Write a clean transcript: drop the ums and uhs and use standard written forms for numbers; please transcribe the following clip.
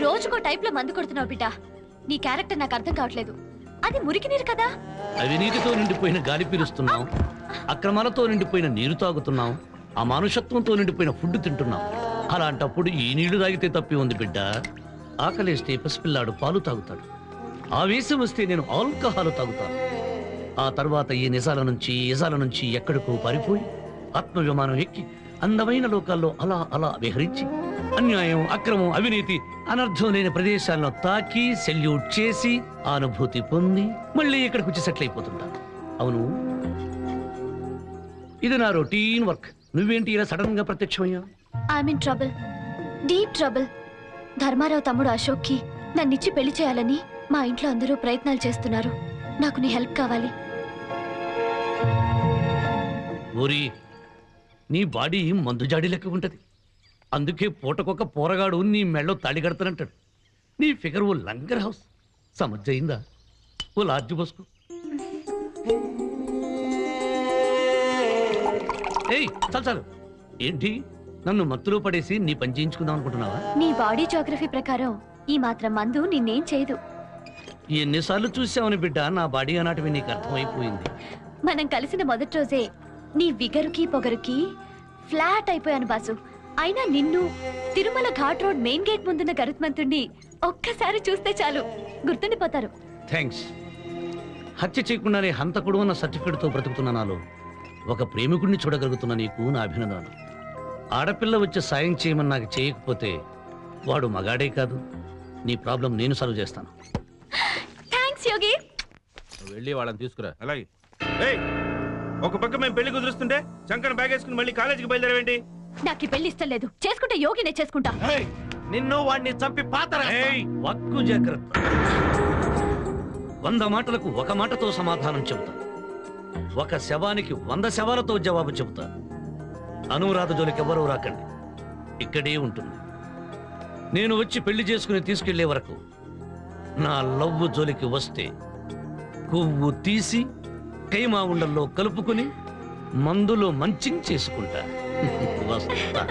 రోజుకో టైప్ లో మందు కొడుతున్నావు బిడ్డ. నీ క్యారెక్టర్ నాకు అర్థం కావట్లేదు. అది మురికి నీరు కదా. అవినీతితో నిండిపోయిన గాలి పీలుస్తున్నాం, అక్రమాలతో నిండిపోయిన నీరు తాగుతున్నాం, అమానుషత్వంతో నిండిపోయిన ఫుడ్ తింటున్నాం. అలాంటప్పుడు ఈ నీళ్లు తాగితే తప్పి ఉంది బిడ్డ. ఆకలేస్తే పసిపిల్లాడు పాలు తాగుతాడు, ఆవేశం వస్తే నేను ఆల్కహాల్ తాగుతాను. ఆ తర్వాత ఈ నిజాల నుంచి ఎక్కడికో పారిపోయి ఆత్మ విమానం ఎక్కి అందమైన లోకాల్లో అలా అలా విహరించి అన్యాయం, అక్రమం, అవినీతి, అనర్థం లేని ప్రదేశాలను తాకి సెల్యూట్ చేసి అనుభూతి పొంది మళ్ళీ ఇక్కడికి వచ్చి సెటిల్ అయిపోతుంటాను. అవును, ఇది నా రొటీన్ వర్క్. నువ్వేంటి ఇలా సడన్ గా ప్రత్యక్షమయ్యా? I am in trouble, deep trouble. Dharmarao తమ్ముడు అశోక్ కి నన్నిచ్చి పెళ్లి చేయాలని మా ఇంట్లో అందరూ ప్రయత్నాలు చేస్తున్నారు. నాకు నీ హెల్ప్ కావాలి. ఓరి, నీ బాడీ మందు జాడి లెక్క ఉంటది. అందుకే పూటకొక పోరగాడు నీ మెళ్ళో తాళి కడతానంటాడు. నీ ఫిగర్ ఓ లంగర్ హౌస్. సమజ్జయిందా? ఓ లార్జ్ పోసుకో. ఏయ్ చాలు. ఏంటి నన్ను మత్తులో పడేసి నీ పని చేయించుకుందాం అనుకుంటున్నావా? నీ బాడీ జోగ్రఫీ ప్రకారం ఈ మాత్రం మందు నిన్నేం చేయదు. ఎన్నిసార్లు చూసావని బిడ్డ నా బాడీ అనాటివి నీకు అర్థమైపోయింది. మనం కలిసిన మొదటి రోజే నీ విగరుకి పొగరుకి ఫ్లాట్ అయిపోయాను బాసు. అయినా నిన్ను Tirumala ghat road main gate ముందున్న గరుత్మంతుణ్ణి ఒక్కసారి చూస్తే చాలు గుర్తుండిపోతారు. థ్యాంక్స్. హత్య చేయకుండానే హంతకుడు అన్న సర్టిఫికెట్తో బ్రతుకుతున్న నాలో ఒక ప్రేమికుడిని చూడగలుగుతున్న నీకు నా అభినందనలు. ఆడపిల్ల వచ్చి సాయం చేయమని నాకు చేయకపోతే వాడు మగాడే కాదు. నీ ప్రాబ్లం నేను సాల్వ్ చేస్తాను. థ్యాంక్స్ యోగి. వెళ్ళి వాళ్ళని తీసుకురా. అలాగే. ఒక పక్క మేము పెళ్లి కుదురుస్తుంటే చంకన బ్యాగ్ వేసుకుని మళ్ళీ కాలేజీకి బయలుదేరవేంటి? నాకు ఈ పెళ్లి ఇష్టం లేదు. చేసుకుంటే యోగినే చేసుకుంటా. నిన్ను వాడిని చంపి పాతరా. వక్కు జాగ్రత్త. 100 మాటలకు ఒక మాటతో సమాధానం చెబుతా. ఒక శవానికి 100 శవాలతో జవాబు చెబుతా. అనురాధ జోలికి ఎవరూ రాకండి, ఇక్కడే ఉంటుంది. నేను వచ్చి పెళ్లి చేసుకుని తీసుకెళ్లే వరకు నా లవ్వు జోలికి వస్తే కొవ్వు తీసి కైమా ఉండల్లో కలుపుకుని మందులో మంచింగ్ చేసుకుంటా. వస్తా.